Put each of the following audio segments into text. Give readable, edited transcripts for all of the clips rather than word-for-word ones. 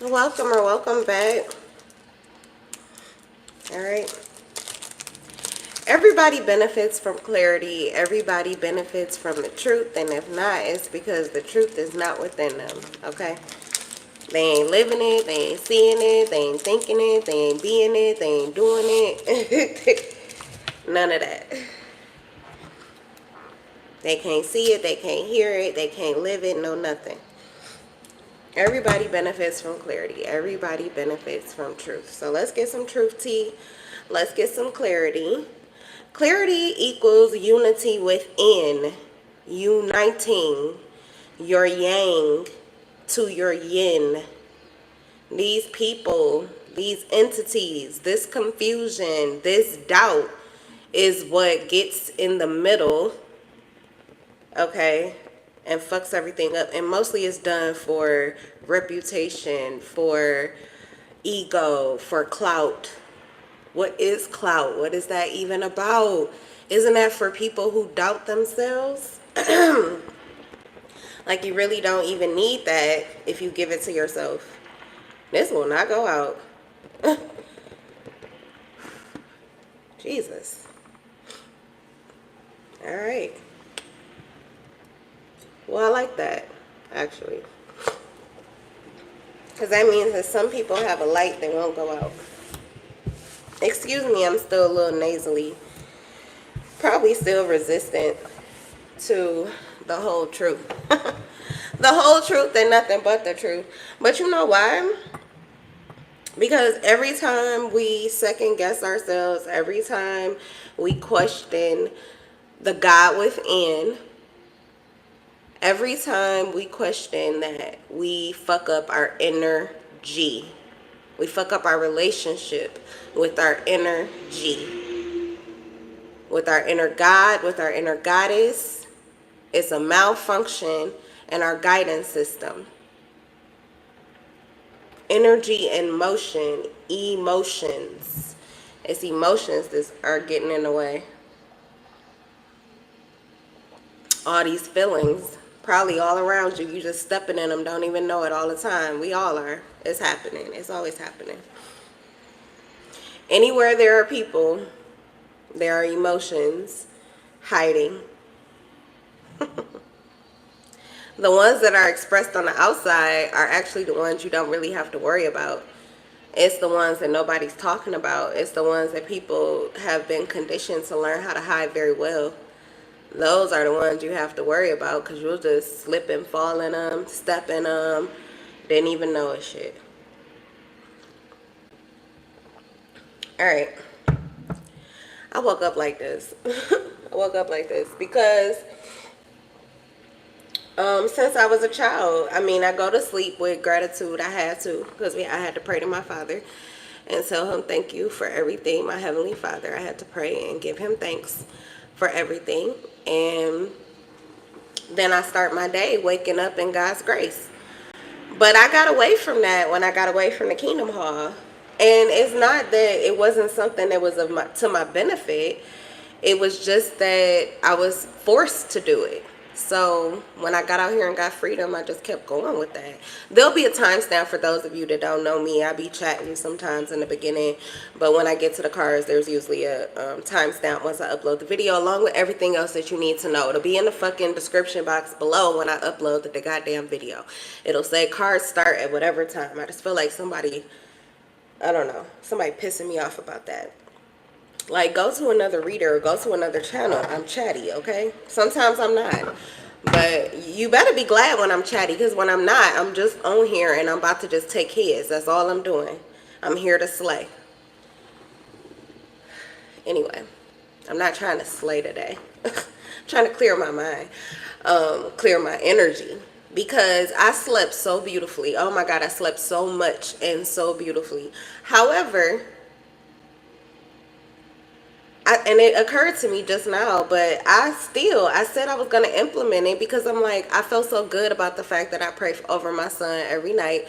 Welcome or welcome back. All right. Everybody benefits from clarity. Everybody benefits from the truth. And if not, it's because the truth is not within them. Okay? They ain't living it. They ain't seeing it. They ain't thinking it. They ain't being it. They ain't doing it. None of that. They can't see it. They can't hear it. They can't live it. No nothing. Everybody benefits from clarity. Everybody benefits from truth. So let's get some truth tea. Let's get some clarity. Clarity equals unity within, uniting your yang to your yin. These people, these entities, this confusion, this doubt is what gets in the middle, okay, and fucks everything up. And mostly it's done for reputation, for ego, for clout. What is clout? What is that even about? Isn't that for people who doubt themselves? Like, you really don't even need that if you give it to yourself. This will not go out. Jesus. All right. Well, I like that, actually. Because that means that some people have a light that won't go out. Excuse me, I'm still a little nasally. Probably still resistant to the whole truth. The whole truth and nothing but the truth. But you know why? Because every time we second guess ourselves, every time we question the God within, every time we question that, we fuck up our inner G. We fuck up our relationship with our inner G. With our inner God, with our inner goddess. It's a malfunction in our guidance system. Energy and motion, emotions. It's emotions that are getting in the way. All these feelings, probably all around you. You just stepping in them, don't even know it all the time. We all are. It's happening. It's always happening. Anywhere there are people, there are emotions hiding. The ones that are expressed on the outside are actually the ones you don't really have to worry about. It's the ones that nobody's talking about. It's the ones that people have been conditioned to learn how to hide very well. Those are the ones you have to worry about, because you'll just slip and fall in them, step in them, didn't even know it shit. Alright. I woke up like this. I woke up like this because since I was a child, I mean, I go to sleep with gratitude. I had to, because I had to pray to my Father and tell him thank you for everything. My Heavenly Father, I had to pray and give him thanks for everything. And then I start my day waking up in God's grace. But I got away from that when I got away from the Kingdom Hall. And it's not that it wasn't something that was to my benefit. It was just that I was forced to do it. So when I got out here and got freedom, I just kept going with that. There'll be a timestamp for those of you that don't know me. I be chatting sometimes in the beginning, but when I get to the cards, there's usually a timestamp once I upload the video, along with everything else that you need to know. It'll be in the fucking description box below when I upload the goddamn video. It'll say cards start at whatever time. I just feel like somebody, I don't know, somebody pissing me off about that. Like, go to another reader or go to another channel. I'm chatty, okay? Sometimes I'm not. But you better be glad when I'm chatty, because when I'm not, I'm just on here and I'm about to just take his. That's all I'm doing. I'm here to slay. Anyway, I'm not trying to slay today. I'm trying to clear my mind, clear my energy. Because I slept so beautifully. Oh my God, I slept so much and so beautifully. However, and it occurred to me just now, but I said I was going to implement it, because I'm like, I felt so good about the fact that I pray over my son every night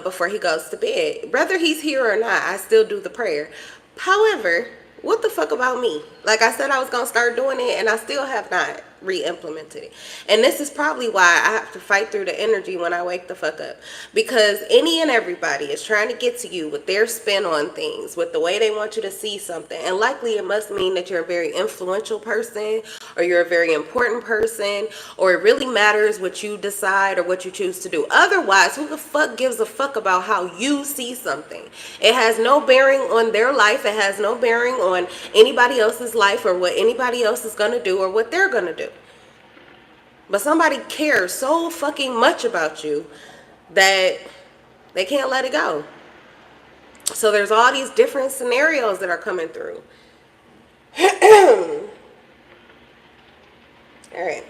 before he goes to bed. Whether he's here or not, I still do the prayer. However, what the fuck about me? Like I said, I was going to start doing it, and I still have not. re-implemented it. And this is probably why I have to fight through the energy when I wake the fuck up, because any and everybody is trying to get to you with their spin on things, with the way they want you to see something. And likely it must mean that you're a very influential person, or you're a very important person, or it really matters what you decide or what you choose to do. Otherwise, who the fuck gives a fuck about how you see something? It has no bearing on their life. It has no bearing on anybody else's life or what anybody else is going to do or what they're going to do. But somebody cares so fucking much about you that they can't let it go. So there's all these different scenarios that are coming through. All right.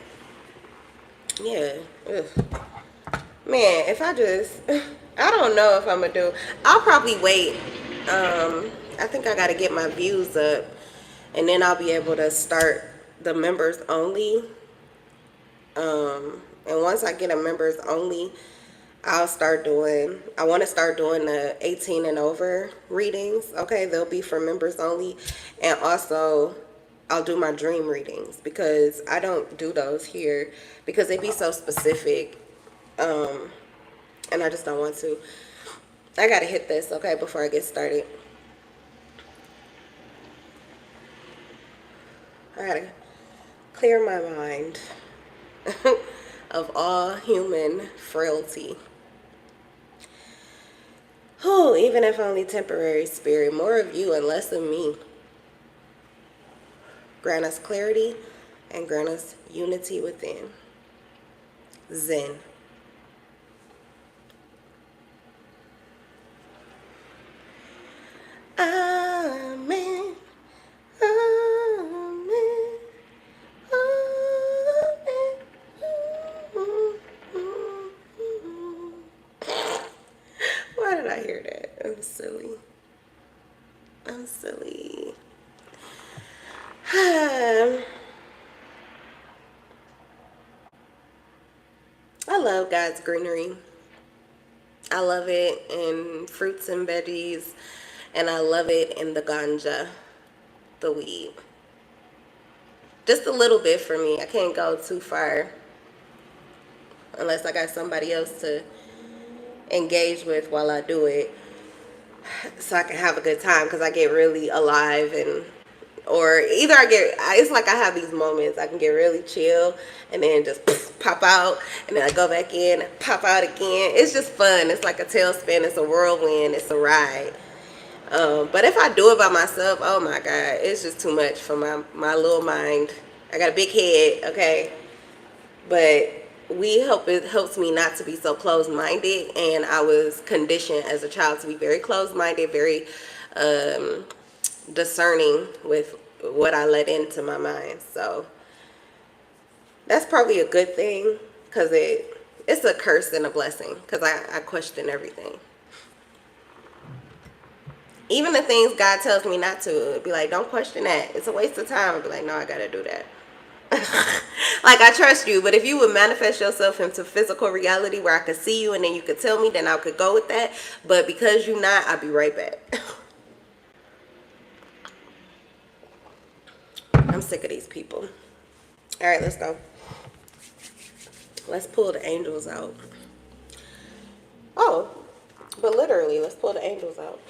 Yeah. Ugh. Man, if I just, I don't know if I'm going to do, I'll probably wait. I think I got to get my views up, and then I'll be able to start the members only. And once I get a members only, I want to start doing the 18 and over readings. Okay, they'll be for members only. And also, I'll do my dream readings, because I don't do those here because they be so specific. And I just don't want to. I got to hit this, okay, before I get started. I got to clear my mind of all human frailty. Oh, even if only temporary, Spirit, more of you and less of me. Grant us clarity and grant us unity within. Zen. Amen. Amen. Amen. Why did I hear that? I'm silly. I'm silly. I love God's greenery. I love it in fruits and veggies, and I love it in the ganja, the weed. Just a little bit for me. I can't go too far unless I got somebody else to engage with while I do it, so I can have a good time, because I get really alive, and or either it's like I have these moments I can get really chill and then just pop out, and then I go back in and pop out again. It's just fun. It's like a tailspin. It's a whirlwind. It's a ride. But if I do it by myself, oh my God, it's just too much for my little mind. I got a big head, okay? But it helps me not to be so closed-minded, and I was conditioned as a child to be very closed-minded, very discerning with what I let into my mind. So that's probably a good thing, because it's a curse and a blessing, because I question everything. Even the things God tells me not to, be like, don't question that. It's a waste of time. I'd be like, no, I gotta do that. Like, I trust you, but if you would manifest yourself into physical reality where I could see you and then you could tell me, then I could go with that. But because you're not, I'll be right back. I'm sick of these people. All right, let's go. Let's pull the angels out. Oh, but literally, let's pull the angels out.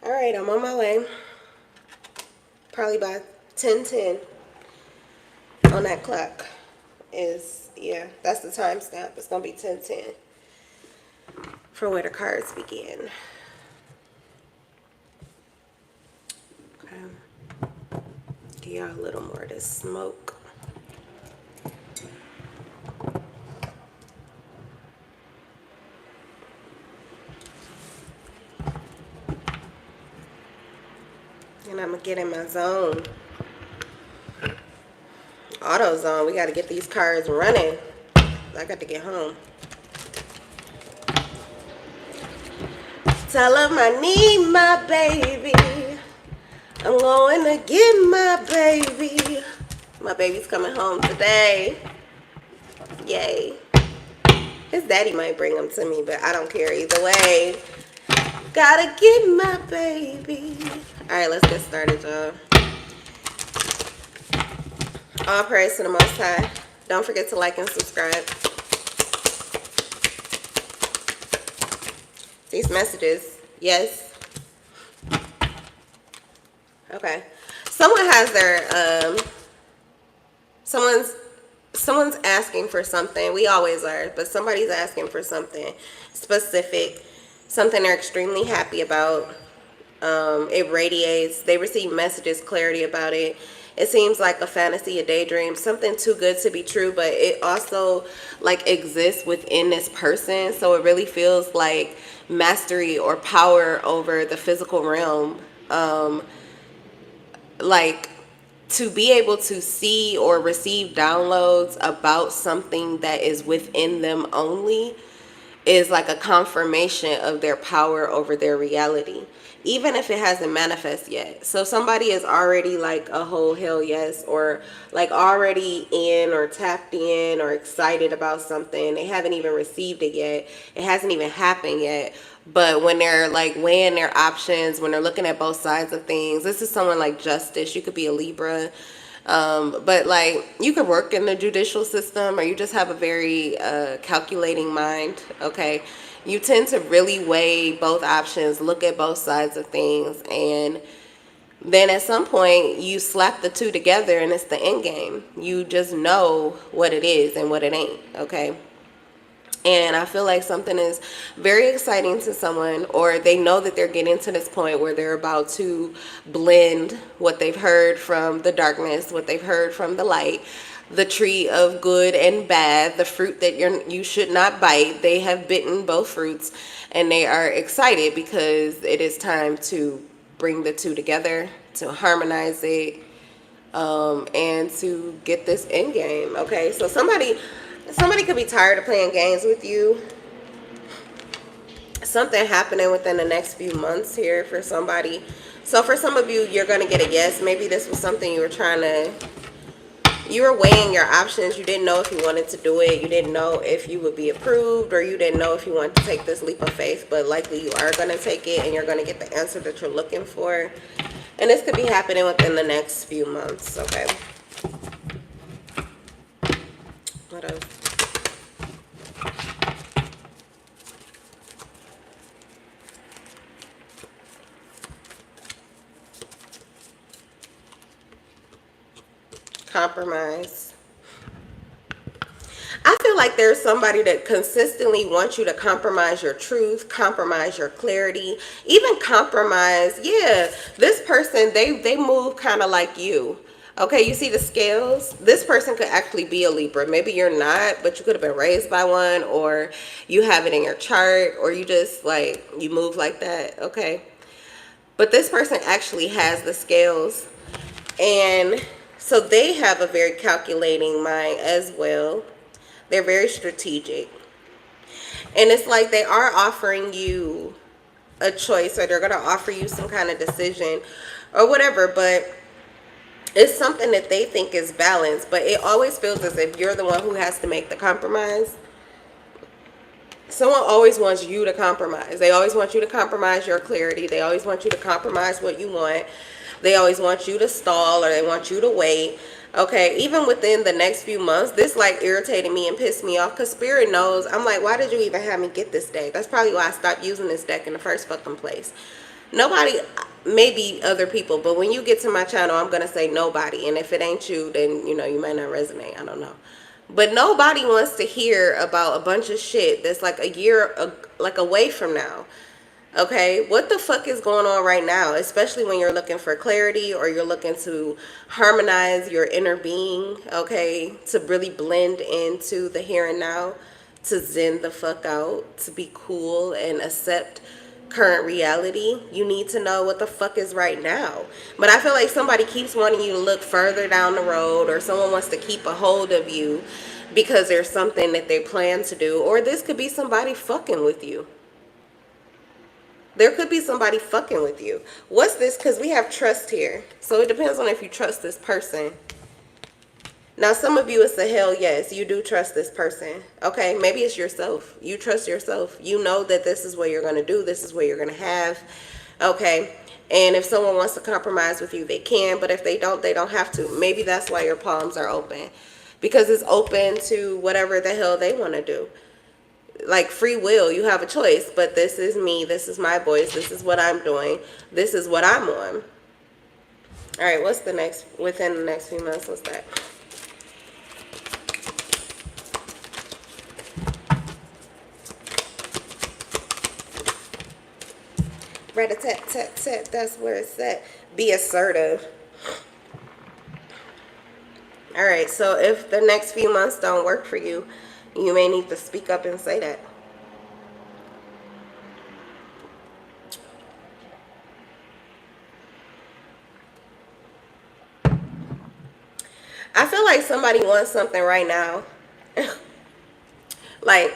All right, I'm on my way. Probably by 10:10 on that clock yeah, that's the timestamp. It's going to be 10:10 for where the cards begin. Okay. Give y'all a little more of this smoke. And I'm going to get in my zone. Auto zone. We got to get these cars running. I got to get home. Tell them I need my baby. I'm going to get my baby. My baby's coming home today. Yay. His daddy might bring him to me, but I don't care either way. Gotta get my baby. All right, let's get started, y'all. All praise to the Most High. Don't forget to like and subscribe. These messages, yes. Okay. Someone has their, someone's asking for something. We always are, but somebody's asking for something specific, something they're extremely happy about. It radiates. They receive messages, clarity about it. It seems like a fantasy, a daydream, something too good to be true, but it also like exists within this person. So it really feels like mastery or power over the physical realm. Like to be able to see or receive downloads about something that is within them only is like a confirmation of their power over their reality, even if it hasn't manifest yet. So somebody is already like a whole hell yes, or like already in or tapped in or excited about something. They haven't even received it yet. It hasn't even happened yet. But when they're like weighing their options, when they're looking at both sides of things, this is someone like Justice. You could be a Libra. But like you could work in the judicial system, or you just have a very calculating mind. Okay, you tend to really weigh both options, look at both sides of things, and then at some point you slap the two together and it's the end game. You just know what it is and what it ain't. Okay. And I feel like something is very exciting to someone, or they know that they're getting to this point where they're about to blend what they've heard from the darkness, what they've heard from the light, the tree of good and bad, the fruit that you should not bite. They have bitten both fruits, and they are excited because it is time to bring the two together, to harmonize it, and to get this end game. Okay, so somebody could be tired of playing games with you. Something happening within the next few months here for somebody. So for some of you, you're going to get a yes. Maybe this was something you were weighing your options. You didn't know if you wanted to do it. You didn't know if you would be approved, or you didn't know if you wanted to take this leap of faith. But likely you are going to take it, and you're going to get the answer that you're looking for. And this could be happening within the next few months. Okay. What else? Compromise. I feel like there's somebody that consistently wants you to compromise your truth, compromise your clarity, even compromise. Yeah, this person, they move kind of like you. Okay, you see the scales? This person could actually be a Libra. Maybe you're not, but you could have been raised by one, or you have it in your chart, or you just like, you move like that. Okay. But this person actually has the scales, and so they have a very calculating mind as well. They're very strategic. And it's like they are offering you a choice, or they're going to offer you some kind of decision or whatever, but it's something that they think is balanced. But it always feels as if you're the one who has to make the compromise. Someone always wants you to compromise. They always want you to compromise your clarity. They always want you to compromise what you want. They always want you to stall, or they want you to wait. Okay, even within the next few months, this like irritated me and pissed me off, because Spirit knows. I'm like, why did you even have me get this deck? That's probably why I stopped using this deck in the first fucking place. Nobody, maybe other people, but when you get to my channel, I'm going to say nobody. And if it ain't you, then, you know, you might not resonate. I don't know. But nobody wants to hear about a bunch of shit that's like a year like away from now. Okay, what the fuck is going on right now? Especially when you're looking for clarity, or you're looking to harmonize your inner being, okay, to really blend into the here and now, to zen the fuck out, to be cool and accept current reality. You need to know what the fuck is right now. But I feel like somebody keeps wanting you to look further down the road, or someone wants to keep a hold of you because there's something that they plan to do, or this could be somebody fucking with you. There could be somebody fucking with you. What's this? Because we have trust here. So it depends on if you trust this person. Now, some of you, it's a hell yes. You do trust this person. Okay, maybe it's yourself. You trust yourself. You know that this is what you're going to do. This is what you're going to have. Okay. And if someone wants to compromise with you, they can. But if they don't have to. Maybe that's why your palms are open. Because it's open to whatever the hell they want to do. Like free will, you have a choice. But this is me. This is my voice. This is what I'm doing. This is what I'm on. All right, what's the next, within the next few months, what's that? Rat-a-tat-tat-tat, that's where it's at. Be assertive. All right, so if the next few months don't work for you, you may need to speak up and say that. I feel like somebody wants something right now. like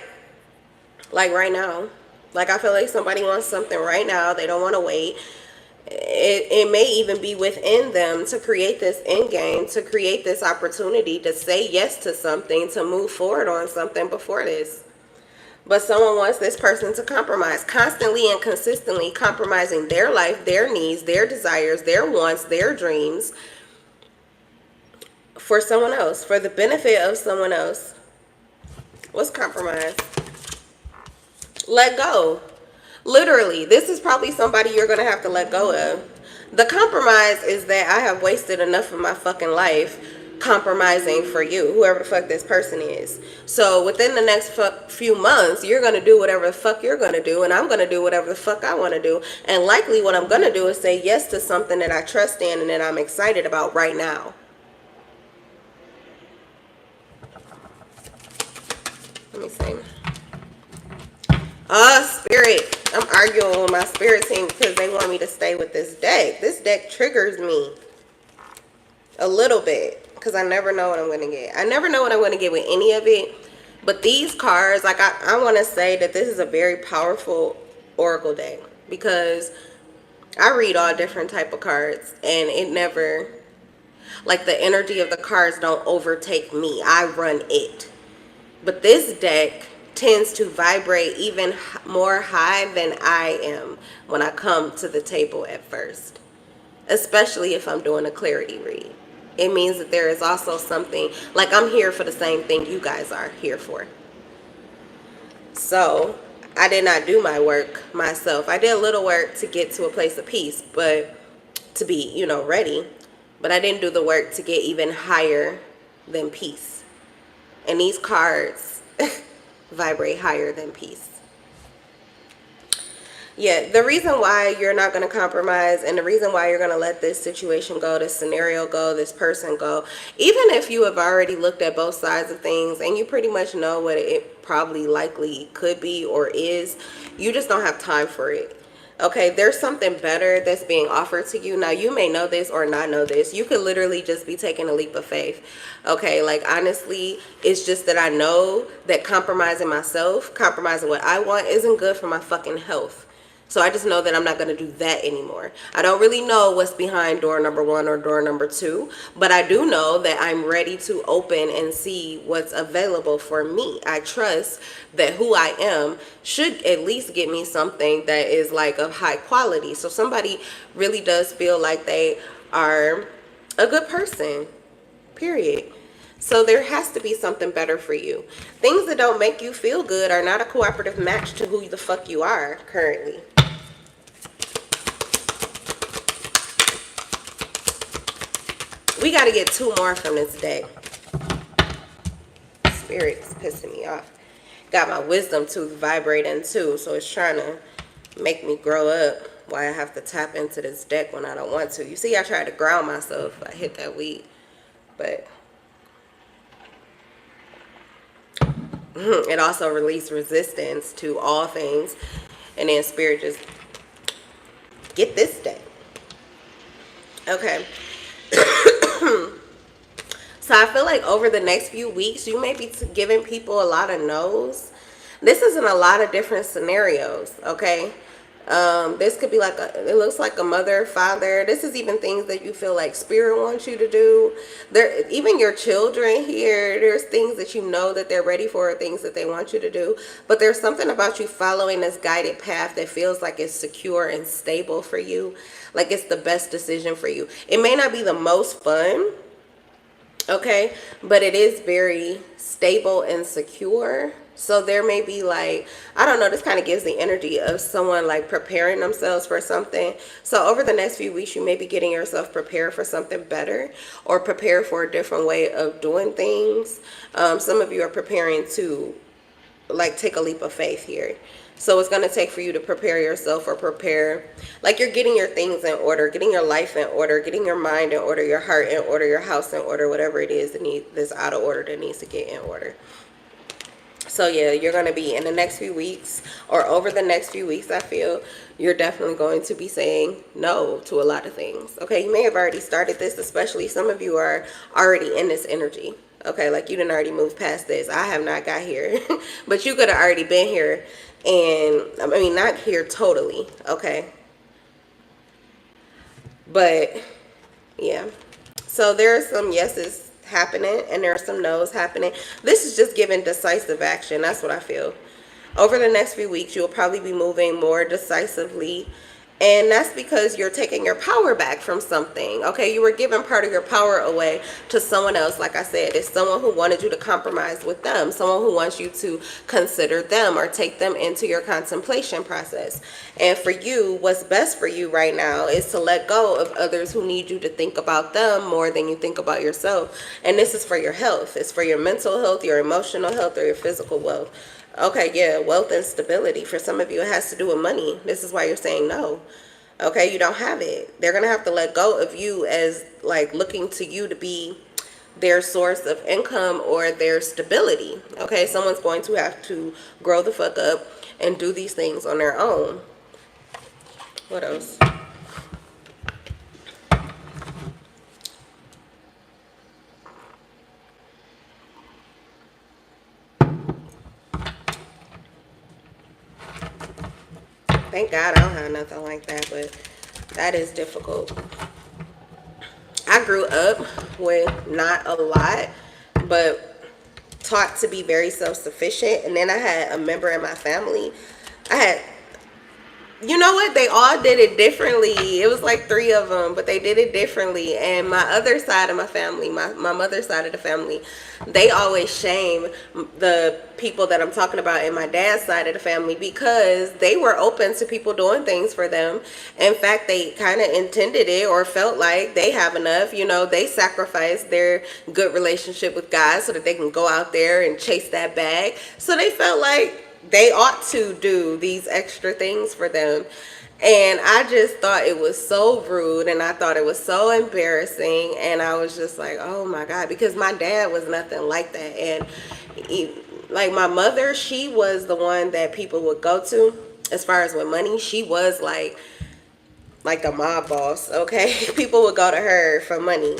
right now. Like I feel like somebody wants something right now. They don't want to wait. It may even be within them to create this end game, to create this opportunity to say yes to something, to move forward on something before this. But someone wants this person to compromise, constantly and consistently compromising their life, their needs, their desires, their wants, their dreams for someone else, for the benefit of someone else. What's compromise? Let go. Literally, this is probably somebody you're going to have to let go of. The compromise is that I have wasted enough of my fucking life compromising for you, whoever the fuck this person is. So within the next few months, you're going to do whatever the fuck you're going to do, and I'm going to do whatever the fuck I want to do. And likely what I'm going to do is say yes to something that I trust in and that I'm excited about right now. Let me see. Spirit. I'm arguing with my spirit team because they want me to stay with this deck. This deck triggers me a little bit because I never know what I'm going to get. I never know what I'm going to get with any of it. But these cards, like I want to say that this is a very powerful oracle deck because I read all different type of cards and it never, like the energy of the cards don't overtake me. I run it. But this deck tends to vibrate even more high than I am when I come to the table at first, especially if I'm doing a clarity read. It means that there is also something, like I'm here for the same thing you guys are here for. So I did not do my work myself. I did a little work to get to a place of peace, but to be, you know, ready. But I didn't do the work to get even higher than peace. And these cards vibrate higher than peace. Yeah, the reason why you're not going to compromise and the reason why you're going to let this situation go, this scenario go, this person go, even if you have already looked at both sides of things and you pretty much know what it probably likely could be or is, you just don't have time for it. Okay, there's something better that's being offered to you. Now, you may know this or not know this. You could literally just be taking a leap of faith. Okay, like honestly, it's just that I know that compromising myself, compromising what I want isn't good for my fucking health. So I just know that I'm not going to do that anymore. I don't really know what's behind door number 1 or door number 2, but I do know that I'm ready to open and see what's available for me. I trust that who I am should at least get me something that is like of high quality. So somebody really does feel like they are a good person, period. So there has to be something better for you. Things that don't make you feel good are not a cooperative match to who the fuck you are currently. We got to get 2 more from this deck. Spirit's pissing me off. Got my wisdom tooth vibrating too, so it's trying to make me grow up. Why I have to tap into this deck when I don't want to. You see, I tried to ground myself. I hit that weed. But it also released resistance to all things. And then Spirit just get this deck. Okay. So I feel like over the next few weeks, you may be giving people a lot of no's. This is in a lot of different scenarios, okay? This could be like it looks like a mother, father. This is even things that you feel like spirit wants you to do. There, even your children here, there's things that you know that they're ready for, things that they want you to do. But there's something about you following this guided path that feels like it's secure and stable for you. Like it's the best decision for you. It may not be the most fun, okay, but it is very stable and secure. So there may be like, I don't know, this kind of gives the energy of someone like preparing themselves for something. So over the next few weeks, you may be getting yourself prepared for something better, or prepared for a different way of doing things. Some of you are preparing to like take a leap of faith here. So it's going to take for you to prepare yourself, or prepare, like you're getting your things in order, getting your life in order, getting your mind in order, your heart in order, your house in order, whatever it is that's out of order that needs to get in order. So yeah, you're going to be in the next few weeks, or over the next few weeks, I feel you're definitely going to be saying no to a lot of things. Okay, you may have already started this, especially some of you are already in this energy. Okay, like you didn't already move past this. I have not got here, but you could have already been here. And I mean, not here totally, okay? But yeah, so there are some yeses happening and there are some no's happening. This is just giving decisive action. That's what I feel. Over the next few weeks, you'll probably be moving more decisively. And that's because you're taking your power back from something. Okay, you were giving part of your power away to someone else. Like I said, it's someone who wanted you to compromise with them, someone who wants you to consider them or take them into your contemplation process. And for you, what's best for you right now is to let go of others who need you to think about them more than you think about yourself. And this is for your health. It's for your mental health, your emotional health, or your physical wealth. Okay, yeah, wealth and stability. For some of you, it has to do with money. This is why you're saying no. Okay, you don't have it. They're going to have to let go of you as like looking to you to be their source of income or their stability. Okay, someone's going to have to grow the fuck up and do these things on their own. What else? Thank God I don't have nothing like that, but that is difficult. I grew up with not a lot, but taught to be very self-sufficient. And then I had a member in my family. You know what? They all did it differently. It was like 3 of them, but they did it differently. And my other side of my family, my mother's side of the family, they always shame the people that I'm talking about in my dad's side of the family because they were open to people doing things for them. In fact, they kind of intended it or felt like they have enough. You know, they sacrificed their good relationship with God so that they can go out there and chase that bag. So they felt like they ought to do these extra things for them. And I just thought it was so rude, and I thought it was so embarrassing. And I was just like, oh my God, because my dad was nothing like that. And like my mother, she was the one that people would go to as far as with money. She was like the mob boss, okay? People would go to her for money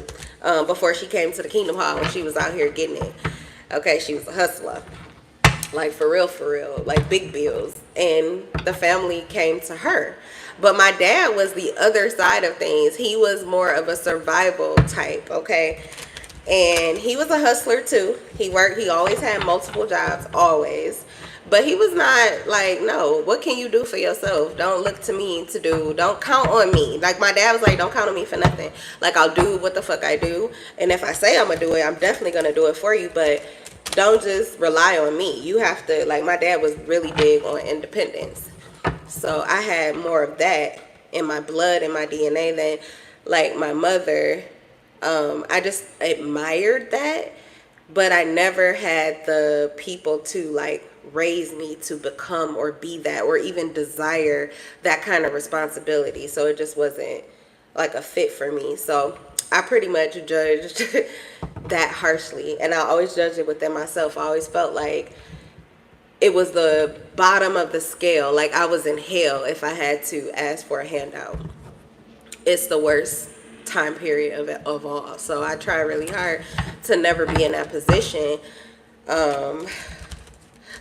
before she came to the Kingdom Hall when she was out here getting it. Okay, she was a hustler. Like for real, like big bills. And the family came to her. But my dad was the other side of things. He was more of a survival type, okay? And he was a hustler too. He worked, he always had multiple jobs, always. But he was not like, no, what can you do for yourself? Don't look to me to do, don't count on me. Like my dad was like, don't count on me for nothing. Like I'll do what the fuck I do. And if I say I'm gonna do it, I'm definitely gonna do it for you. But don't just rely on me. You have to, like my dad was really big on independence. So I had more of that in my blood, in my DNA than like my mother. I just admired that, but I never had the people to like raise me to become or be that or even desire that kind of responsibility. So it just wasn't like a fit for me. So I pretty much judged that harshly, and I always judged it within myself. I always felt like it was the bottom of the scale, like I was in hell if I had to ask for a handout. It's the worst time period of all. So I try really hard to never be in that position.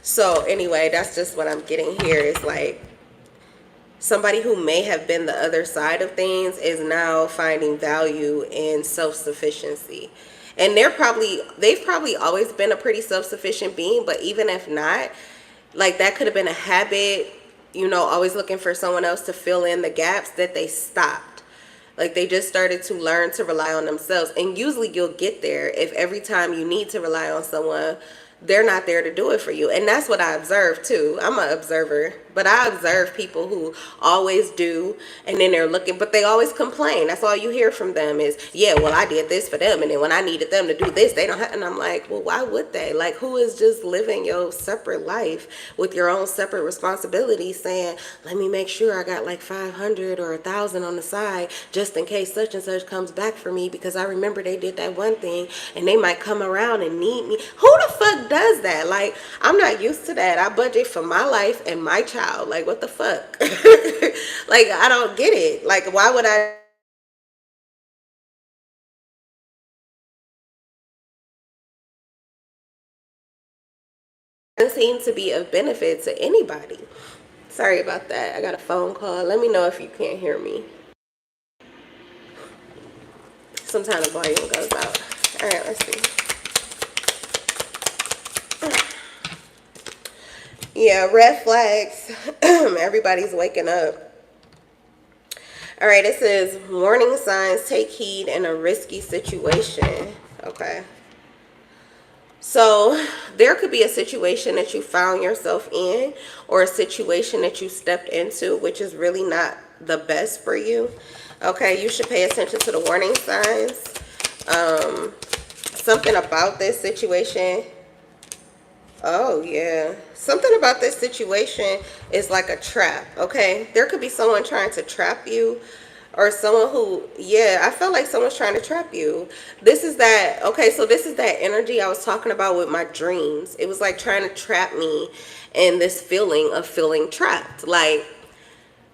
So anyway, that's just what I'm getting here. It's like somebody who may have been the other side of things is now finding value in self-sufficiency. And they've probably always been a pretty self-sufficient being, but even if not, like that could have been a habit, always looking for someone else to fill in the gaps, that they stopped. Like they just started to learn to rely on themselves. And usually you'll get there if every time you need to rely on someone, they're not there to do it for you. And that's what I observe too. I'm an observer, but I observe people who always do, and then they're looking, but they always complain. That's all you hear from them is, yeah, well, I did this for them, and then when I needed them to do this, they don't have. And I'm like, well, why would they? Like, who is just living your separate life with your own separate responsibilities, saying, let me make sure I got like 500 or 1,000 on the side just in case such and such comes back for me, because I remember they did that one thing and they might come around and need me. Who the fuck does that? Like, I'm not used to that. I budget for my life and my child. Like, what the fuck? Like, I don't get it. Like, why would I doesn't seem to be of benefit to anybody? Sorry about that. I got a phone call. Let me know if you can't hear me. Sometimes the volume goes out. All right, let's see. Yeah, red flags. Everybody's waking up. All right, it says warning signs, take heed in a risky situation. Okay. So there could be a situation that you found yourself in, or a situation that you stepped into, which is really not the best for you. Okay, you should pay attention to the warning signs. Something about this situation. Oh, yeah. Something about this situation is like a trap, okay? There could be someone trying to trap you, or someone who, yeah, I feel like someone's trying to trap you. This is that, okay, so this is that energy I was talking about with my dreams. It was like trying to trap me in this feeling of feeling trapped. Like,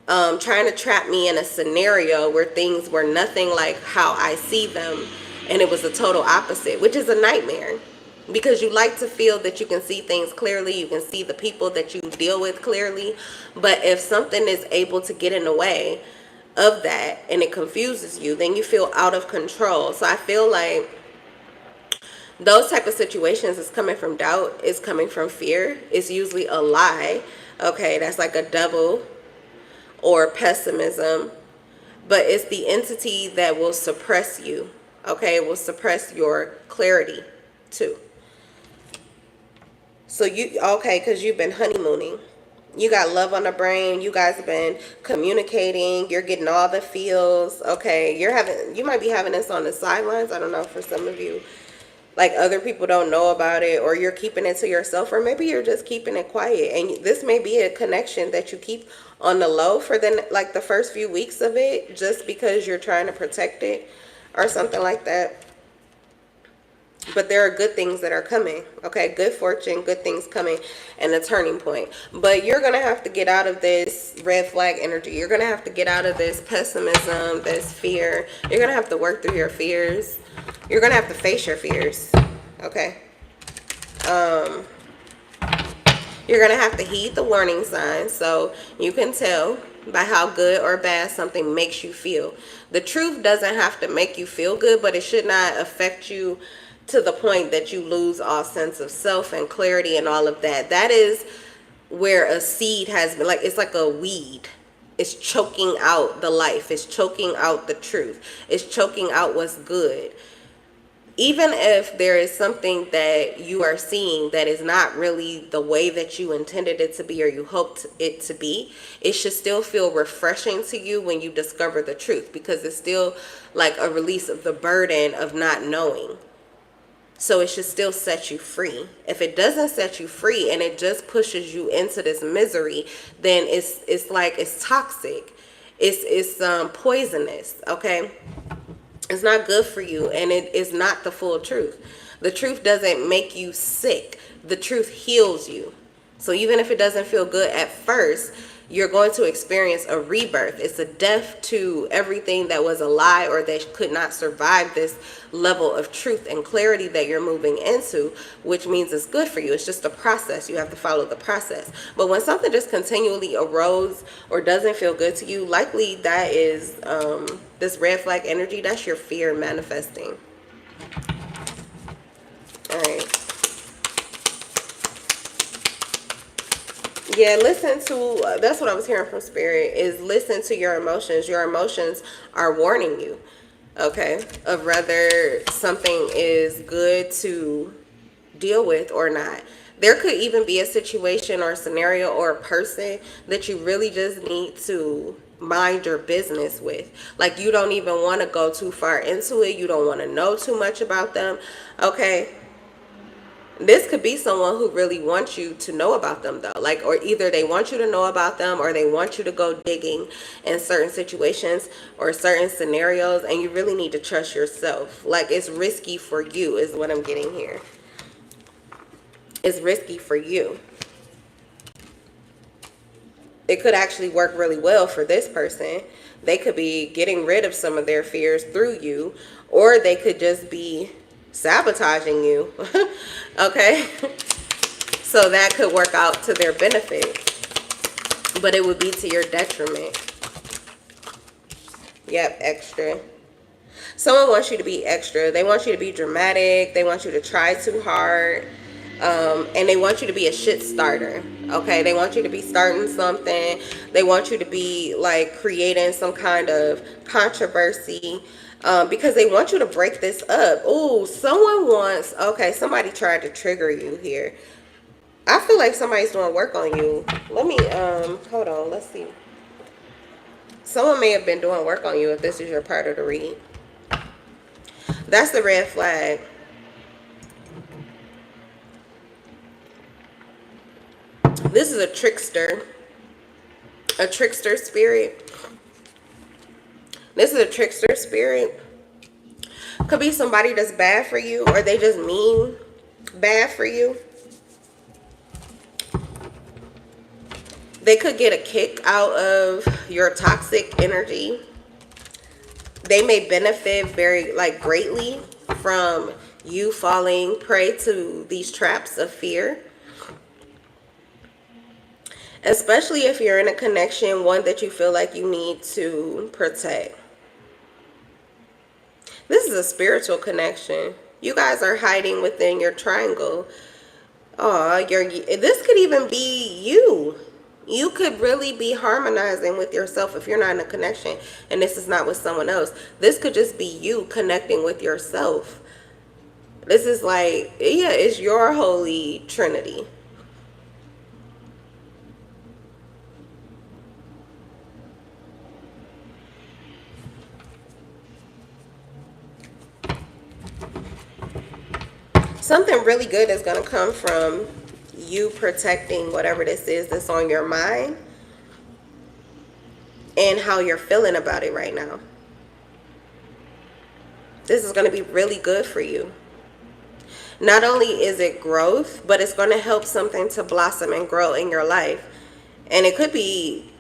trying to trap me in a scenario where things were nothing like how I see them, and it was the total opposite, which is a nightmare. Because you like to feel that you can see things clearly, you can see the people that you deal with clearly, but if something is able to get in the way of that and it confuses you, then you feel out of control. So I feel like those type of situations is coming from doubt, is coming from fear. It's usually a lie, okay? That's like a devil or pessimism, but it's the entity that will suppress you, okay? It will suppress your clarity too. So okay, because you've been honeymooning. You got love on the brain. You guys have been communicating. You're getting all the feels. Okay, you might be having this on the sidelines. I don't know, for some of you. Like, other people don't know about it, or you're keeping it to yourself, or maybe you're just keeping it quiet. And this may be a connection that you keep on the low for the first few weeks of it, just because you're trying to protect it or something like that. But there are good things that are coming, okay? Good fortune, good things coming, and a turning point. But you're going to have to get out of this red flag energy. You're going to have to get out of this pessimism, this fear. You're going to have to work through your fears. You're going to have to face your fears, okay? You're going to have to heed the warning signs, so you can tell by how good or bad something makes you feel. The truth doesn't have to make you feel good, but it should not affect you to the point that you lose all sense of self and clarity and all of that. That is where a seed has been, like, it's like a weed. It's choking out the life. It's choking out the truth. It's choking out what's good. Even if there is something that you are seeing that is not really the way that you intended it to be or you hoped it to be, it should still feel refreshing to you when you discover the truth, because it's still like a release of the burden of not knowing. So it should still set you free. If it doesn't set you free and it just pushes you into this misery, then it's like it's toxic. It's poisonous, okay? It's not good for you, and it is not the full truth. The truth doesn't make you sick. The truth heals you. So even if it doesn't feel good at first, you're going to experience a rebirth. It's a death to everything that was a lie or that could not survive this level of truth and clarity that you're moving into, which means it's good for you. It's just a process. You have to follow the process. But when something just continually erodes or doesn't feel good to you, likely that is this red flag energy. That's your fear manifesting. All right. Yeah, listen to, that's what I was hearing from Spirit, is listen to your emotions. Your emotions are warning you, okay, of whether something is good to deal with or not. There could even be a situation or a scenario or a person that you really just need to mind your business with. Like, you don't even want to go too far into it. You don't want to know too much about them, okay? This could be someone who really wants you to know about them, though. Like, or either they want you to know about them or they want you to go digging in certain situations or certain scenarios, and you really need to trust yourself. Like, it's risky for you is what I'm getting here. It's risky for you. It could actually work really well for this person. They could be getting rid of some of their fears through you, or they could just be sabotaging you. Okay, so that could work out to their benefit, but it would be to your detriment. Yep, extra. Someone wants you to be extra. They want you to be dramatic. They want you to try too hard, and they want you to be a shit starter. Okay, they want you to be starting something. They want you to be like creating some kind of controversy. Because they want you to break this up. Oh, someone wants, okay, somebody tried to trigger you here. I feel like somebody's doing work on you. Let me, hold on, let's see. Someone may have been doing work on you if this is your part of the read. That's the red flag. This is a trickster spirit. This is a trickster spirit. Could be somebody that's bad for you, or they just mean bad for you. They could get a kick out of your toxic energy. They may benefit very, like, greatly from you falling prey to these traps of fear. Especially if you're in a connection, one that you feel like you need to protect. This is a spiritual connection. You guys are hiding within your triangle. Oh, this could even be you. You could really be harmonizing with yourself if you're not in a connection and this is not with someone else. This could just be you connecting with yourself. This is like, yeah, it's your holy trinity. Something really good is going to come from you protecting whatever this is that's on your mind and how you're feeling about it right now. This is going to be really good for you. Not only is it growth, but it's going to help something to blossom and grow in your life. And it could be,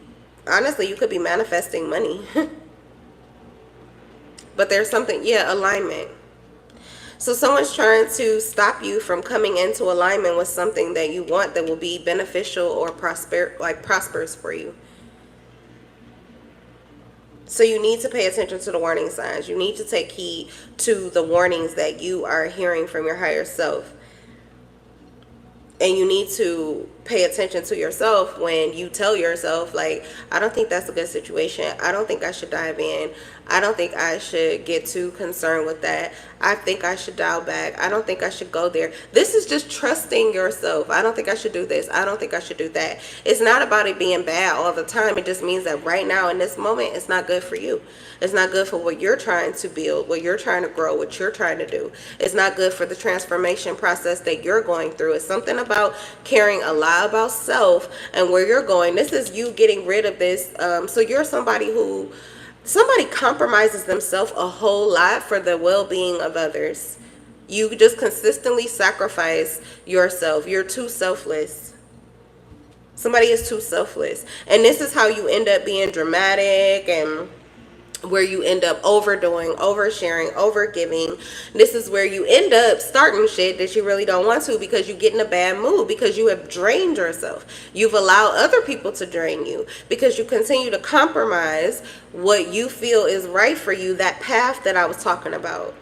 honestly, you could be manifesting money. But there's something, yeah, alignment. So someone's trying to stop you from coming into alignment with something that you want that will be beneficial or prosperous for you. So you need to pay attention to the warning signs. You need to take heed to the warnings that you are hearing from your higher self. And you need to pay attention to yourself when you tell yourself, like, I don't think that's a good situation. I don't think I should dive in. I don't think I should get too concerned with that. I think I should dial back. I don't think I should go there. This is just trusting yourself. I don't think I should do this. I don't think I should do that. It's not about it being bad all the time. It just means that right now in this moment, it's not good for you. It's not good for what you're trying to build, what you're trying to grow, what you're trying to do. It's not good for the transformation process that you're going through. It's something about caring a lot about self and where you're going. This is you getting rid of this. So you're somebody compromises themselves a whole lot for the well-being of others. You just consistently sacrifice yourself. You're too selfless. Somebody is too selfless. And this is how you end up being dramatic, and where you end up overdoing, oversharing, overgiving. This is where you end up starting shit that you really don't want to, because you get in a bad mood, because you have drained yourself. You've allowed other people to drain you, because you continue to compromise what you feel is right for you, that path that I was talking about.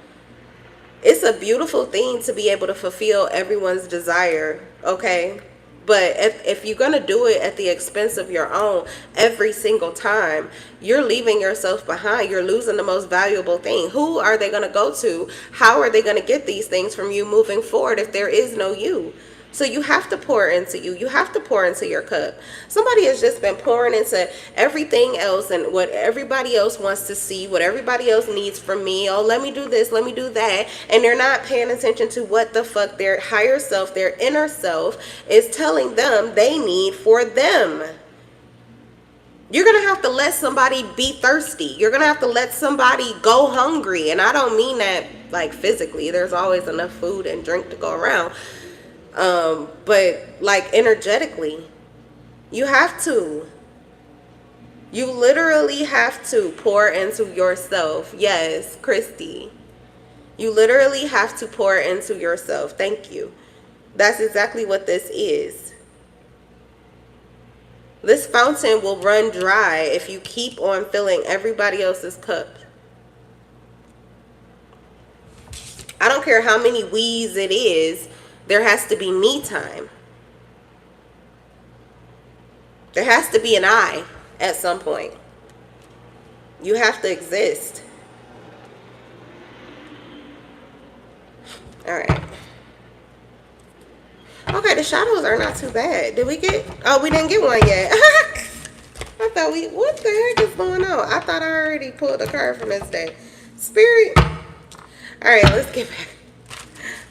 It's a beautiful thing to be able to fulfill everyone's desire, okay? But if you're going to do it at the expense of your own every single time, you're leaving yourself behind. You're losing the most valuable thing. Who are they going to go to? How are they going to get these things from you moving forward if there is no you? So you have to pour into you. You have to pour into your cup. Somebody has just been pouring into everything else and what everybody else wants to see, what everybody else needs from me. Oh, let me do this, let me do that. And they're not paying attention to what the fuck their higher self, their inner self is telling them they need for them. You're going to have to let somebody be thirsty. You're going to have to let somebody go hungry. And I don't mean that like physically. There's always enough food and drink to go around. But like energetically, you have to. You literally have to pour into yourself. Yes, Christy. You literally have to pour into yourself. Thank you. That's exactly what this is. This fountain will run dry if you keep on filling everybody else's cup. I don't care how many wees it is. There has to be me time. There has to be an I at some point. You have to exist. All right. Okay, the shadows are not too bad. Did we get... Oh, we didn't get one yet. I thought we... What the heck is going on? I thought I already pulled a card from this day. Spirit. All right, let's get back.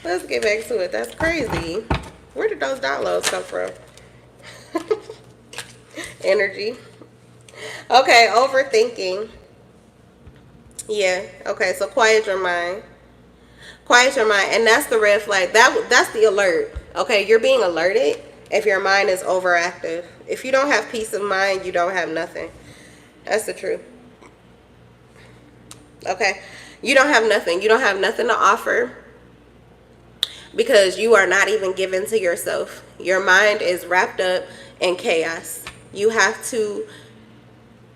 Let's get back to it. That's crazy. Where did those downloads come from? Energy. Okay, overthinking. Yeah. Okay, so quiet your mind. Quiet your mind. And that's the red flag. That's the alert. Okay, you're being alerted if your mind is overactive. If you don't have peace of mind, you don't have nothing. That's the truth. Okay? You don't have nothing. You don't have nothing to offer, because you are not even given to yourself. Your mind is wrapped up in chaos. You have to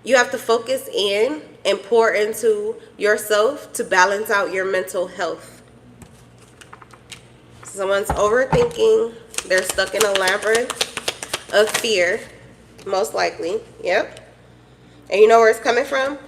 focus in and pour into yourself to balance out your mental health. Someone's overthinking. They're stuck in a labyrinth of fear, most likely. Yep. And you know where it's coming from?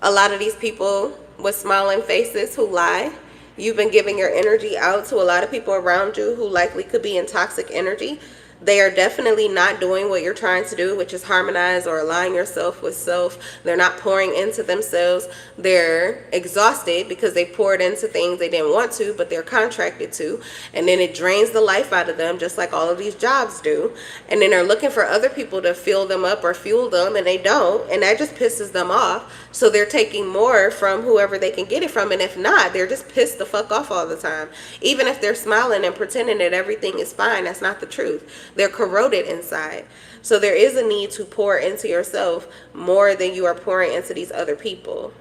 A lot of these people with smiling faces who lie. You've been giving your energy out to a lot of people around you who likely could be in toxic energy. They are definitely not doing what you're trying to do, which is harmonize or align yourself with self. They're not pouring into themselves. They're exhausted because they poured into things they didn't want to, but they're contracted to. And then it drains the life out of them, just like all of these jobs do. And then they're looking for other people to fill them up or fuel them, and they don't. And that just pisses them off. So they're taking more from whoever they can get it from. And if not, they're just pissed the fuck off all the time. Even if they're smiling and pretending that everything is fine, that's not the truth. They're corroded inside. So there is a need to pour into yourself more than you are pouring into these other people,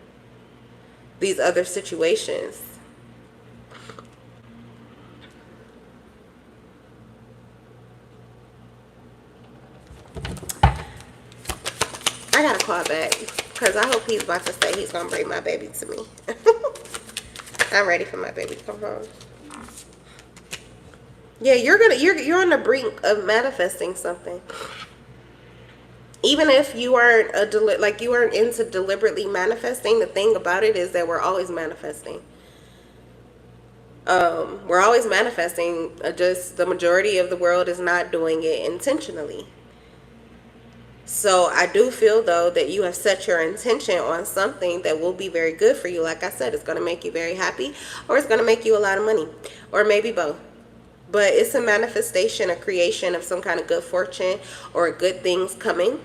these other situations. I gotta call back because I hope he's about to say he's gonna bring my baby to me. I'm ready for my baby to come home. Yeah, you're on the brink of manifesting something. Even if you aren't you aren't into deliberately manifesting, the thing about it is that we're always manifesting. We're always manifesting. Just the majority of the world is not doing it intentionally. So I do feel though that you have set your intention on something that will be very good for you. Like I said, it's going to make you very happy, or it's going to make you a lot of money, or maybe both. But it's a manifestation, a creation of some kind of good fortune or good things coming,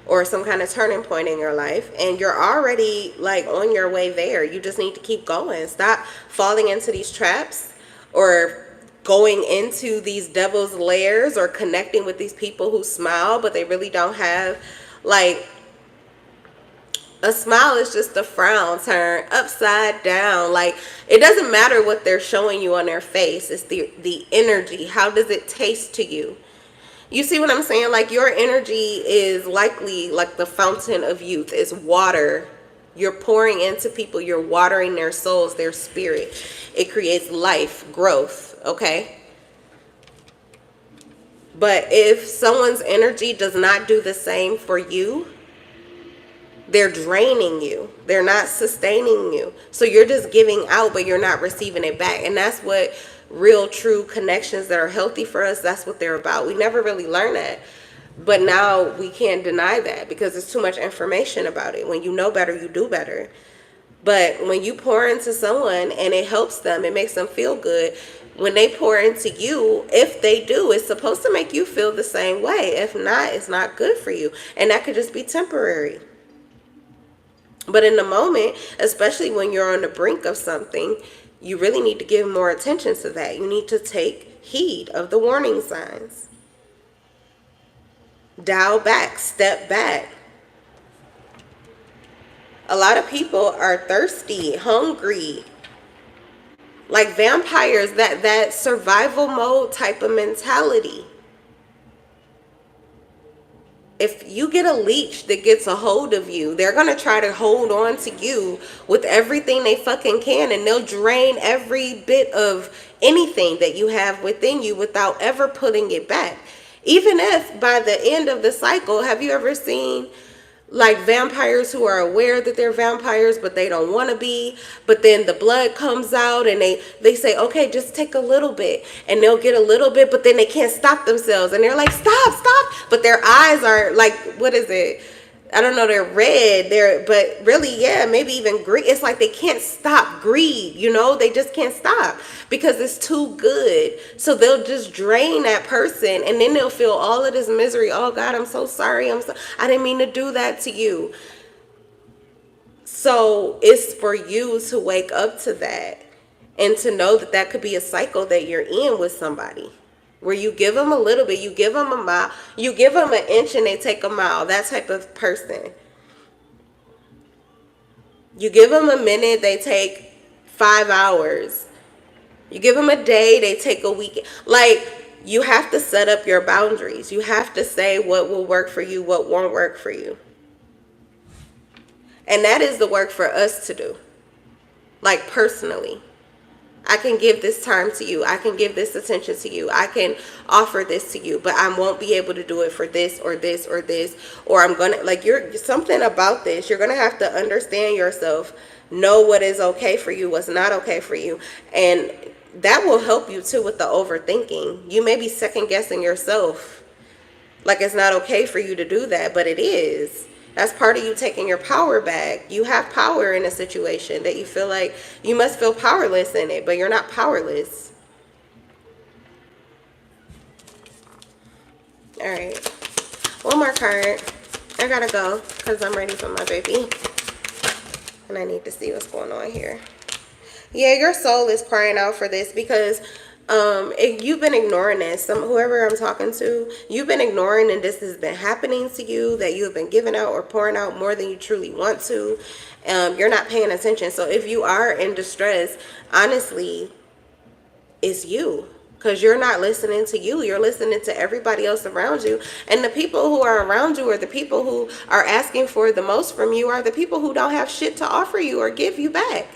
or some kind of turning point in your life. And you're already like on your way there. You just need to keep going. Stop falling into these traps or going into these devil's lairs or connecting with these people who smile, but they really don't have, like, a smile is just a frown turned upside down. Like, it doesn't matter what they're showing you on their face. It's the energy. How does it taste to you? You see what I'm saying? Like, your energy is likely like the fountain of youth. It's water. You're pouring into people. You're watering their souls, their spirit. It creates life, growth, okay? But if someone's energy does not do the same for you, they're draining you. They're not sustaining you. So you're just giving out, but you're not receiving it back. And that's what real, true connections that are healthy for us, that's what they're about. We never really learn that. But now we can't deny that because there's too much information about it. When you know better, you do better. But when you pour into someone and it helps them, it makes them feel good. When they pour into you, if they do, it's supposed to make you feel the same way. If not, it's not good for you. And that could just be temporary. But in the moment, especially when you're on the brink of something, you really need to give more attention to that. You need to take heed of the warning signs. Dial back, step back. A lot of people are thirsty, hungry, like vampires, that survival mode type of mentality. If you get a leech that gets a hold of you, they're going to try to hold on to you with everything they fucking can. And they'll drain every bit of anything that you have within you without ever putting it back. Even if by the end of the cycle, have you ever seen like vampires who are aware that they're vampires, but they don't want to be, but then the blood comes out and they say, okay, just take a little bit, and they'll get a little bit, but then they can't stop themselves, and they're like, stop, but their eyes are like, what is it? I don't know, they're red, but really, yeah, maybe even green. It's like they can't stop. Greed, you know, they just can't stop because it's too good. So they'll just drain that person, and then they'll feel all of this misery. Oh God, I'm so sorry. I didn't mean to do that to you. So it's for you to wake up to that and to know that that could be a cycle that you're in with somebody. Where you give them a little bit, you give them a mile, you give them an inch and they take a mile. That type of person. You give them a minute, they take 5 hours. You give them a day, they take a week. Like, you have to set up your boundaries. You have to say what will work for you, what won't work for you. And that is the work for us to do. Like, personally. I can give this time to you. I can give this attention to you. I can offer this to you, but I won't be able to do it for this or this or this. Or I'm going to, like, you're something about this. You're going to have to understand yourself, know what is okay for you, what's not okay for you. And that will help you too with the overthinking. You may be second guessing yourself. Like, it's not okay for you to do that, but it is. That's part of you taking your power back. You have power in a situation that you feel like you must feel powerless in it, but you're not powerless. All right. One more card. I gotta go because I'm ready for my baby. And I need to see what's going on here. Yeah, your soul is crying out for this because if you've been ignoring this, whoever I'm talking to, you've been ignoring, and this has been happening to you, that you've been giving out or pouring out more than you truly want to. You're not paying attention. So if you are in distress, honestly, it's you. Because you're not listening to you. You're listening to everybody else around you. And the people who are around you, or the people who are asking for the most from you, are the people who don't have shit to offer you or give you back.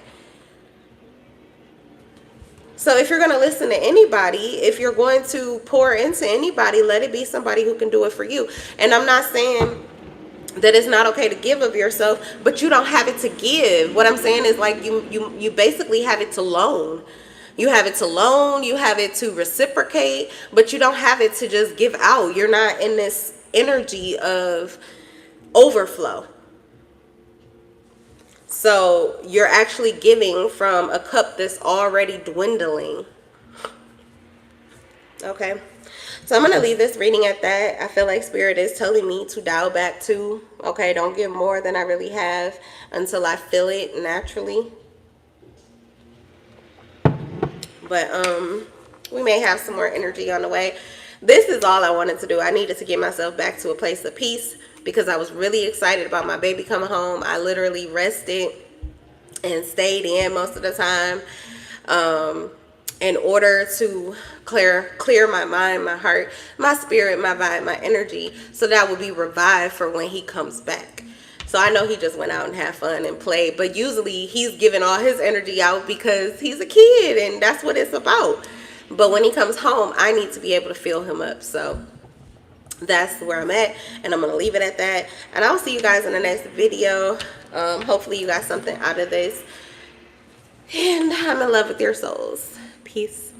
So if you're going to listen to anybody, if you're going to pour into anybody, let it be somebody who can do it for you. And I'm not saying that it's not okay to give of yourself, but you don't have it to give. What I'm saying is, like, you basically have it to loan. You have it to loan, you have it to reciprocate, but you don't have it to just give out. You're not in this energy of overflow. So you're actually giving from a cup that's already dwindling. Okay. So I'm going to leave this reading at that. I feel like Spirit is telling me to dial back to, okay, don't give more than I really have until I feel it naturally. But We may have some more energy on the way. This is all I wanted to do. I needed to get myself back to a place of peace because I was really excited about my baby coming home. I literally rested and stayed in most of the time in order to clear my mind, my heart, my spirit, my vibe, my energy, so that I will be revived for when he comes back. So I know he just went out and had fun and played, but usually he's giving all his energy out because he's a kid and that's what it's about. But when he comes home, I need to be able to fill him up. So that's where I'm at, and I'm going to leave it at that. And I'll see you guys in the next video. Hopefully you got something out of this. And I'm in love with your souls. Peace.